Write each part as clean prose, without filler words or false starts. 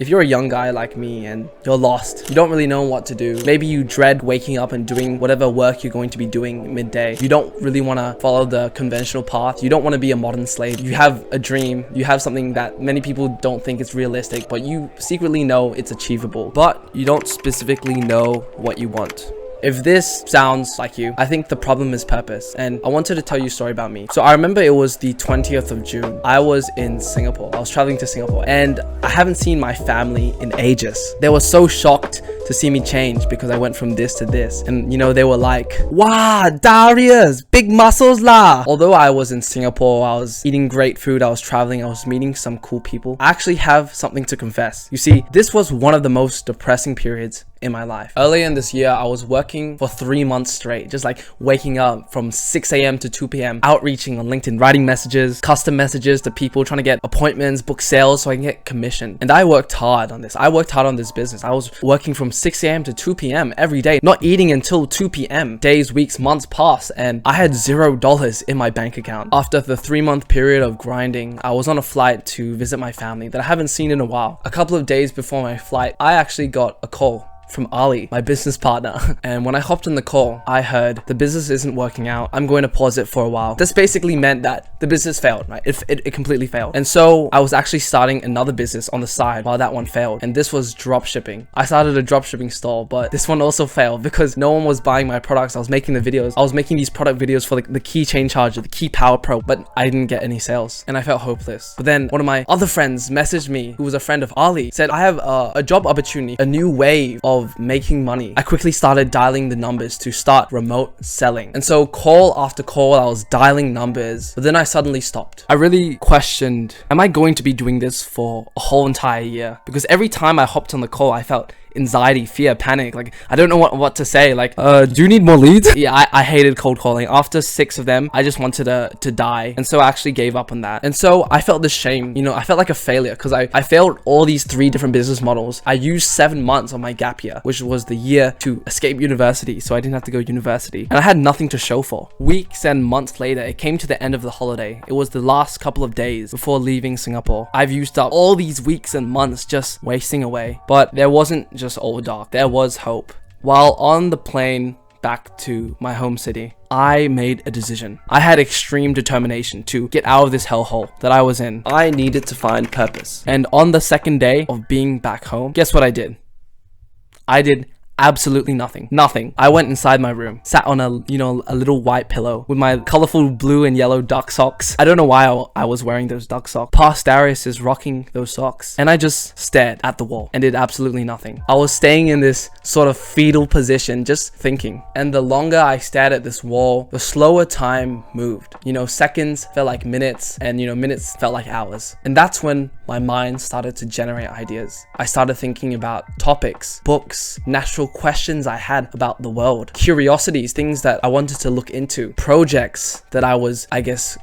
If you're a young guy like me and you're lost, you don't really know what to do. Maybe you dread waking up and doing whatever work you're going to be doing midday. You don't really want to follow the conventional path. You don't want to be a modern slave. You have a dream. You have something that many people don't think is realistic, but you secretly know it's achievable. But you don't specifically know what you want. If this sounds like you, I think the problem is purpose. And I wanted to tell you a story about me. So I remember it was the 20th of June. I was in Singapore. I was traveling to Singapore and I haven't seen my family in ages. They were so shocked to see me change because I went from this to this. And you know, they were like, wow, Darius, big muscles lah. Although I was in Singapore, I was eating great food, I was traveling, I was meeting some cool people. I actually have something to confess. You see, this was one of the most depressing periods in my life. Earlier in this year, I was working for 3 months straight, just like waking up from 6 a.m. to 2 p.m, outreaching on LinkedIn, writing messages, custom messages to people, trying to get appointments, book sales so I can get commission. And I worked hard on this. I worked hard on this business. I was working from 6 a.m. to 2 p.m. every day, not eating until 2 p.m. Days, weeks, months passed, and I had $0 in my bank account. After the 3-month period of grinding, I was on a flight to visit my family that I haven't seen in a while. A couple of days before my flight, I actually got a call from Ali, my business partner. And when I hopped on the call, I heard the business isn't working out. I'm going to pause it for a while. This basically meant that the business failed, right? It completely failed. And so I was actually starting another business on the side while that one failed. And this was drop shipping. I started a drop shipping store, but this one also failed because no one was buying my products. I was making the videos. I was making these product videos for the keychain charger, the Key Power Pro, but I didn't get any sales and I felt hopeless. But then one of my other friends messaged me, who was a friend of Ali, said, I have a job opportunity, a new wave of making money. I quickly started dialing the numbers to start remote selling. And so call after call, I was dialing numbers, but then I suddenly stopped. I really questioned, am I going to be doing this for a whole entire year? Because every time I hopped on the call, I felt anxiety, fear, panic. Like, I don't know what to say. Like, do you need more leads? Yeah, I hated cold calling. After 6 of them, I just wanted to die. And so I actually gave up on that. And so I felt this shame. You know, I felt like a failure because I failed all these 3 different business models. I used 7 months on my gap year, which was the year to escape university. So I didn't have to go to university. And I had nothing to show for. Weeks and months later, it came to the end of the holiday. It was the last couple of days before leaving Singapore. I've used up all these weeks and months just wasting away. But there wasn't just all dark. There was hope. While on the plane back to my home city, I made a decision. I had extreme determination to get out of this hellhole that I was in. I needed to find purpose. And on the second day of being back home, guess what I did? I did absolutely nothing. I went inside my room, sat on a little white pillow with my colorful blue and yellow duck socks. I don't know why I was wearing those duck socks. Past Darius is rocking those socks. And I just stared at the wall and did absolutely nothing. I was staying in this sort of fetal position, just thinking. And the longer I stared at this wall, the slower time moved. You know, seconds felt like minutes and, minutes felt like hours. And that's when my mind started to generate ideas. I started thinking about topics, books, natural questions I had about the world, curiosities, things that I wanted to look into, projects that I was,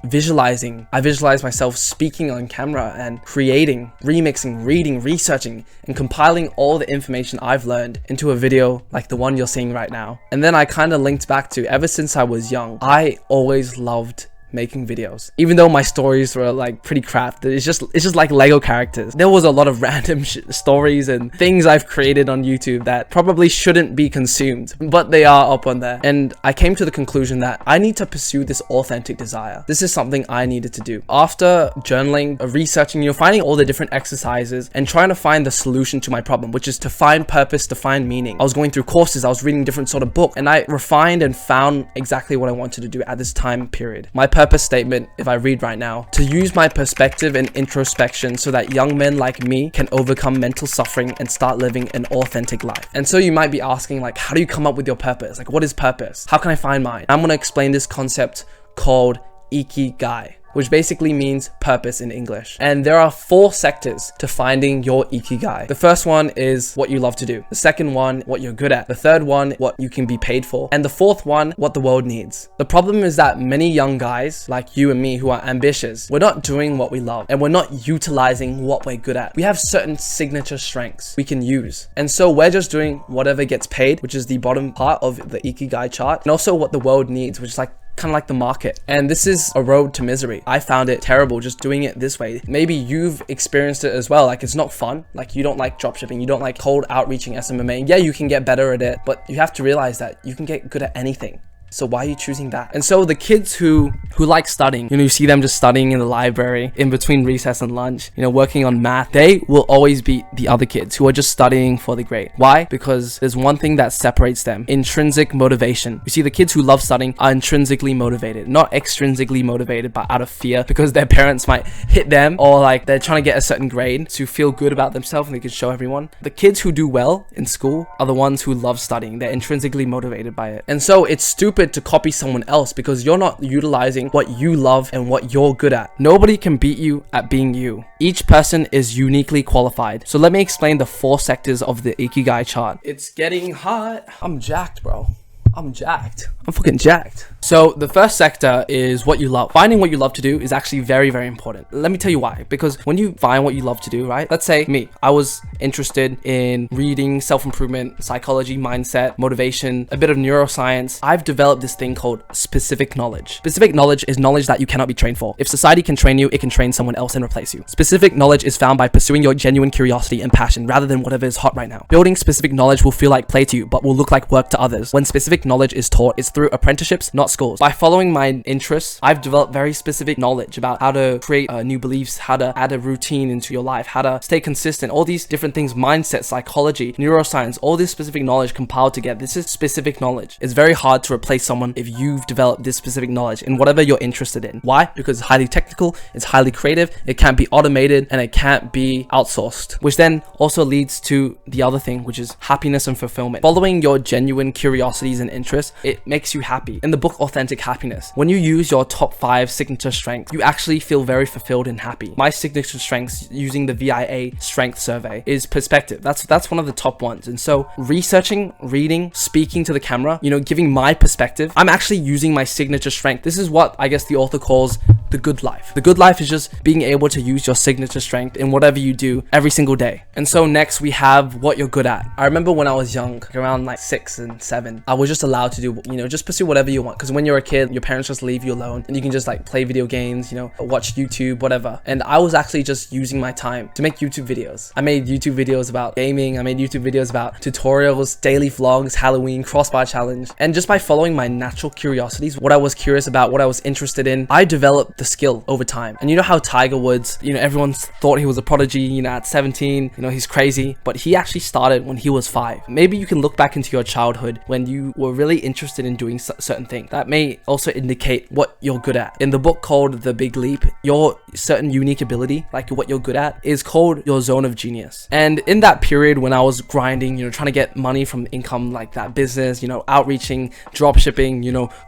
visualizing. I visualized myself speaking on camera and creating, remixing, reading, researching, and compiling all the information I've learned into a video like the one you're seeing right now. And then I kind of linked back to, ever since I was young, I always loved making videos, even though my stories were like pretty crap. It's just like Lego characters. There was a lot of random stories and things I've created on YouTube that probably shouldn't be consumed, but they are up on there. And I came to the conclusion that I need to pursue this authentic desire. This is something I needed to do. After journaling, researching, finding all the different exercises and trying to find the solution to my problem, which is to find purpose, to find meaning. I was going through courses, I was reading different sort of books, and I refined and found exactly what I wanted to do at this time period. My purpose statement, if I read right now, to use my perspective and introspection so that young men like me can overcome mental suffering and start living an authentic life. And so you might be asking, like, how do you come up with your purpose? Like, what is purpose? How can I find mine? I'm going to explain this concept called Eeeky Guy, which basically means purpose in English. And there are 4 sectors to finding your Ikigai. The first one is what you love to do. The second one, what you're good at. The third one, what you can be paid for. And the fourth one, what the world needs. The problem is that many young guys like you and me who are ambitious, we're not doing what we love and we're not utilizing what we're good at. We have certain signature strengths we can use. And so we're just doing whatever gets paid, which is the bottom part of the Ikigai chart, and also what the world needs, which is like kind of like the market. And this is a road to misery. I found it terrible just doing it this way. Maybe you've experienced it as well. Like, it's not fun. Like, you don't like dropshipping, you don't like cold outreaching SMMA. Yeah, you can get better at it, but you have to realize that you can get good at anything. So why are you choosing that? And so the kids who like studying, you see them just studying in the library in between recess and lunch, working on math, they will always beat the other kids who are just studying for the grade. Why? Because there's one thing that separates them: intrinsic motivation. You see, the kids who love studying are intrinsically motivated, not extrinsically motivated, but out of fear because their parents might hit them, or like they're trying to get a certain grade to feel good about themselves and they can show everyone. The kids who do well in school are the ones who love studying. They're intrinsically motivated by it. And so it's stupid to copy someone else because you're not utilizing what you love and what you're good at. Nobody can beat you at being you. Each person is uniquely qualified. So let me explain the 4 sectors of the Ikigai chart. It's getting hot. I'm jacked, bro. I'm jacked. I'm fucking jacked. So the first sector is what you love. Finding what you love to do is actually very, very important. Let me tell you why. Because when you find what you love to do, right? Let's say me, I was interested in reading, self-improvement, psychology, mindset, motivation, a bit of neuroscience. I've developed this thing called specific knowledge. Specific knowledge is knowledge that you cannot be trained for. If society can train you, it can train someone else and replace you. Specific knowledge is found by pursuing your genuine curiosity and passion rather than whatever is hot right now. Building specific knowledge will feel like play to you, but will look like work to others. When specific knowledge is taught, it's through apprenticeships, not schools. By following my interests, I've developed very specific knowledge about how to create new beliefs, how to add a routine into your life, how to stay consistent, all these different things: mindset, psychology, neuroscience, all this specific knowledge compiled together. This is specific knowledge. It's very hard to replace someone if you've developed this specific knowledge in whatever you're interested in. Why? Because it's highly technical, it's highly creative, it can't be automated, and it can't be outsourced, which then also leads to the other thing, which is happiness and fulfillment. Following your genuine curiosities and interests, it makes you happy. In the book Authentic Happiness, when you use your top 5 signature strengths, you actually feel very fulfilled and happy. My signature strengths, using the VIA strength survey, is perspective. That's one of the top ones. And so researching, reading, speaking to the camera, giving my perspective, I'm actually using my signature strength. This is what I guess the author calls the good life. The good life is just being able to use your signature strength in whatever you do every single day. And so next we have what you're good at. I remember when I was young, around like 6 and 7, I was just allowed to do, just pursue whatever you want. Because when you're a kid, your parents just leave you alone and you can just like play video games, watch YouTube, whatever. And I was actually just using my time to make YouTube videos. I made YouTube videos about gaming. I made YouTube videos about tutorials, daily vlogs, Halloween, crossbar challenge. And just by following my natural curiosities, what I was curious about, what I was interested in, I developed the skill over time. And you know how Tiger Woods, everyone thought he was a prodigy, at 17, he's crazy, but he actually started when he was 5. Maybe you can look back into your childhood when you were really interested in doing certain things. That may also indicate what you're good at. In the book called The Big Leap, your certain unique ability, like what you're good at, is called your zone of genius. And in that period when I was grinding, trying to get money from income like that business, outreaching, drop shipping,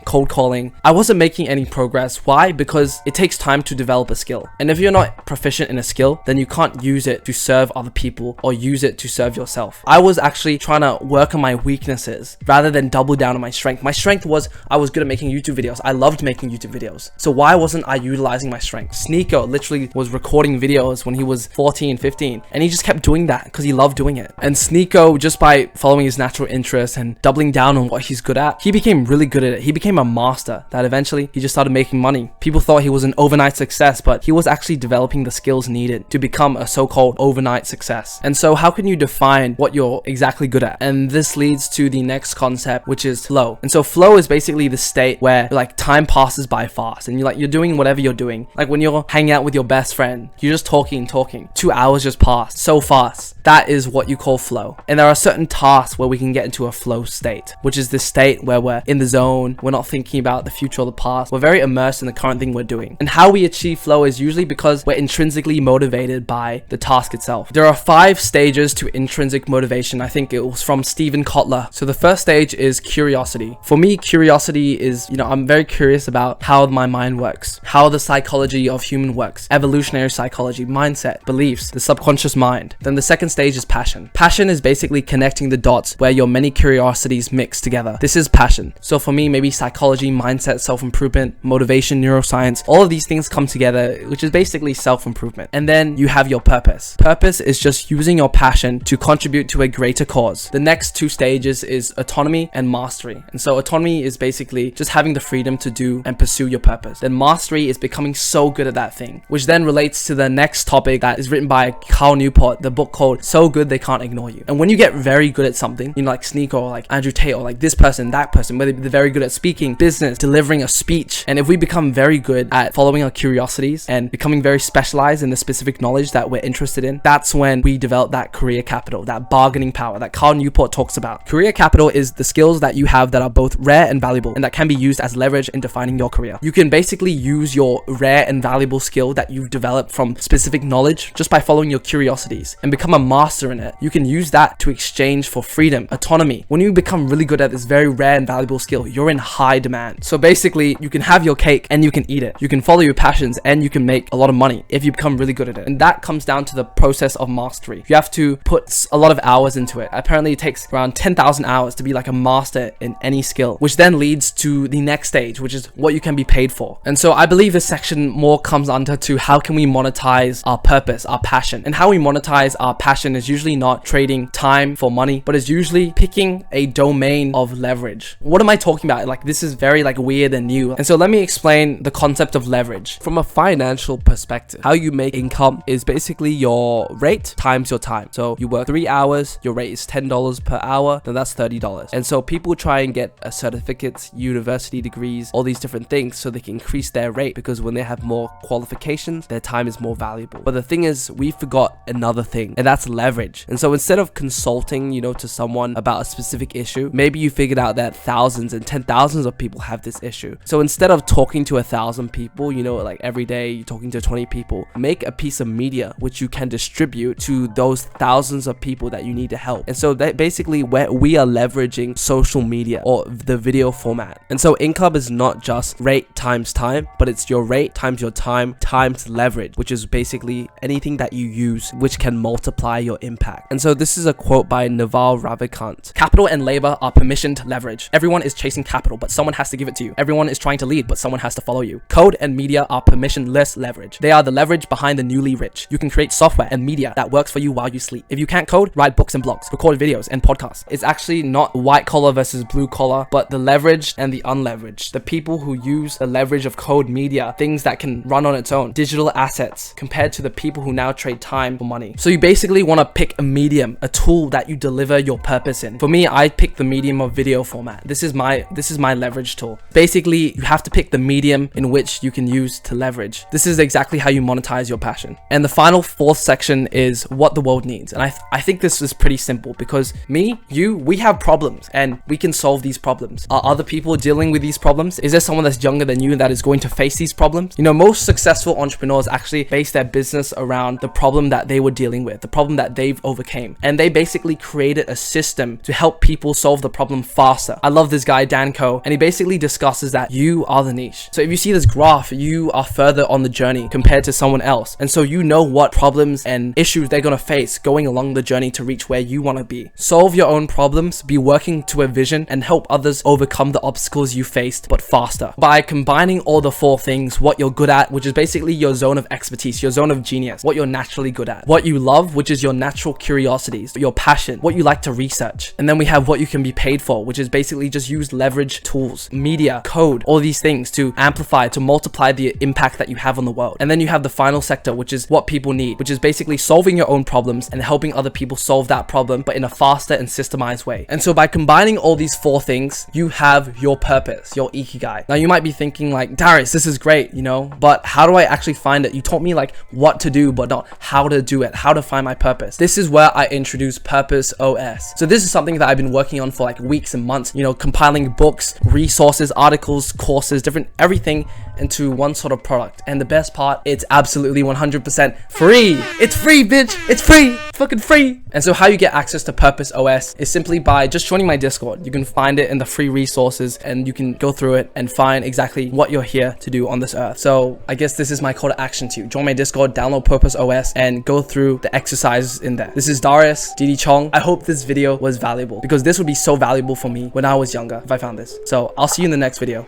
cold calling, I wasn't making any progress. Why? Because it takes time to develop a skill. And if you're not proficient in a skill, then you can't use it to serve other people or use it to serve yourself. I was actually trying to work on my weaknesses rather than double down on my strength. My strength was I was good at making YouTube videos. I loved making YouTube videos. So why wasn't I utilizing my strength? Sneeko literally was recording videos when he was 14, 15, and he just kept doing that because he loved doing it. And Sneeko, just by following his natural interests and doubling down on what he's good at, he became really good at it. He became a master that eventually he just started making money. People thought he was an overnight success, but he was actually developing the skills needed to become a so-called overnight success. And so how can you define what you're exactly good at? And this leads to the next concept, which is flow. And so flow is basically the state where like time passes by fast and you're doing whatever you're doing. Like when you're hanging out with your best friend, you're just talking. 2 hours just passed so fast. That is what you call flow. And there are certain tasks where we can get into a flow state, which is the state where we're in the zone. We're not thinking about the future or the past. We're very immersed in the current thing we're doing. And how we achieve flow is usually because we're intrinsically motivated by the task itself. There are 5 stages to intrinsic motivation. I think it was from Stephen Kotler. So the first stage is curiosity. For me, curiosity is, I'm very curious about how my mind works, how the psychology of human works, evolutionary psychology, mindset, beliefs, the subconscious mind. Then the second stage stage is passion. Passion is basically connecting the dots where your many curiosities mix together. This is passion. So for me, maybe psychology, mindset, self-improvement, motivation, neuroscience, all of these things come together, which is basically self-improvement. And then you have your purpose. Purpose is just using your passion to contribute to a greater cause. The next two stages is autonomy and mastery. And so autonomy is basically just having the freedom to do and pursue your purpose. Then mastery is becoming so good at that thing, which then relates to the next topic that is written by Cal Newport, the book called So Good They Can't Ignore You. And when you get very good at something, you know, like Sneaker or like Andrew Tate or like this person, that person, whether they're very good at speaking, business, delivering a speech, and if we become very good at following our curiosities and becoming very specialized in the specific knowledge that we're interested in, that's when we develop that career capital, that bargaining power that Cal Newport talks about. Career capital is the skills that you have that are both rare and valuable and that can be used as leverage in defining your career. You can basically use your rare and valuable skill that you've developed from specific knowledge just by following your curiosities and become a master in it. You can use that to exchange for freedom, autonomy. When you become really good at this very rare and valuable skill, you're in high demand. So basically, you can have your cake and you can eat it. You can follow your passions and you can make a lot of money if you become really good at it. And that comes down to the process of mastery. You have to put a lot of hours into it. Apparently, it takes around 10,000 hours to be like a master in any skill, which then leads to the next stage, which is what you can be paid for. And so I believe this section more comes under to how can we monetize our purpose, our passion. And how we monetize our passion is usually not trading time for money, but is usually picking a domain of leverage. What am I talking about? Like, this is very like weird and new. And so let me explain the concept of leverage from a financial perspective. How you make income is basically your rate times your time. So you work 3 hours, your rate is $10 per hour, then that's $30. And so people try and get certificates, university degrees, all these different things so they can increase their rate, because when they have more qualifications, their time is more valuable. But the thing is, we forgot another thing, and that's leverage. And so instead of consulting, you know, to someone about a specific issue, maybe you figured out that thousands and 10,000s of people have this issue. So instead of talking to 1,000 people, you know, like every day you're talking to 20 people, make a piece of media which you can distribute to those thousands of people that you need to help. And so that basically where we are leveraging social media or the video format. And so income is not just rate times time, but it's your rate times your time times leverage, which is basically anything that you use which can multiply your impact. And so this is a quote by Naval Ravikant. Capital and labor are permissioned leverage. Everyone is chasing capital, but someone has to give it to you. Everyone is trying to lead, but someone has to follow you. Code and media are permissionless leverage. They are the leverage behind the newly rich. You can create software and media that works for you while you sleep. If you can't code, write books and blogs, record videos and podcasts. It's actually not white collar versus blue collar, but the leveraged and the unleveraged. The people who use the leverage of code, media, things that can run on its own, digital assets, compared to the people who now trade time for money. So you basically want to pick a medium, a tool that you deliver your purpose in. For me, I pick the medium of video format. This is my leverage tool. Basically, you have to pick the medium in which you can use to leverage. This is exactly how you monetize your passion. And the final fourth section is what the world needs. And I think this is pretty simple, because me, you, we have problems and we can solve these problems. Are other people dealing with these problems? Is there someone that's younger than you that is going to face these problems? You know, most successful entrepreneurs actually base their business around the problem that they were dealing with, the problem that they've overcame. And they basically created a system to help people solve the problem faster. I love this guy, Dan Koh, and he basically discusses that you are the niche. So if you see this graph, you are further on the journey compared to someone else. And so you know what problems and issues they're going to face going along the journey to reach where you want to be. Solve your own problems, be working to a vision, and help others overcome the obstacles you faced, but faster. By combining all the four things, what you're good at, which is basically your zone of expertise, your zone of genius, what you're naturally good at, what you love, which is your natural curiosities, your passion, what you like to research. And then we have what you can be paid for, which is basically just use leverage tools, media, code, all these things to amplify, to multiply the impact that you have on the world. And then you have the final sector, which is what people need, which is basically solving your own problems and helping other people solve that problem, but in a faster and systemized way. And so by combining all these four things, you have your purpose, your Ikigai. Now you might be thinking like, Darius, this is great, you know, but how do I actually find it? You taught me like what to do, but not how to do it, how to find my purpose. This is where I introduce Purpose OS. So this is something that I've been working on for like weeks and months, you know, compiling books, resources, articles, courses, different everything. into one sort of product. And the best part, it's absolutely 100% free. It's free, bitch. It's free. It's fucking free. And so how you get access to Purpose OS is simply by just joining my Discord. You can find it in the free resources and you can go through it and find exactly what you're here to do on this earth. So I guess this is my call to action to you. Join my Discord, download Purpose OS, and go through the exercises in there. This is Darius, Didi Chong. I hope this video was valuable because this would be so valuable for me when I was younger if I found this. So I'll see you in the next video.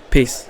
Peace.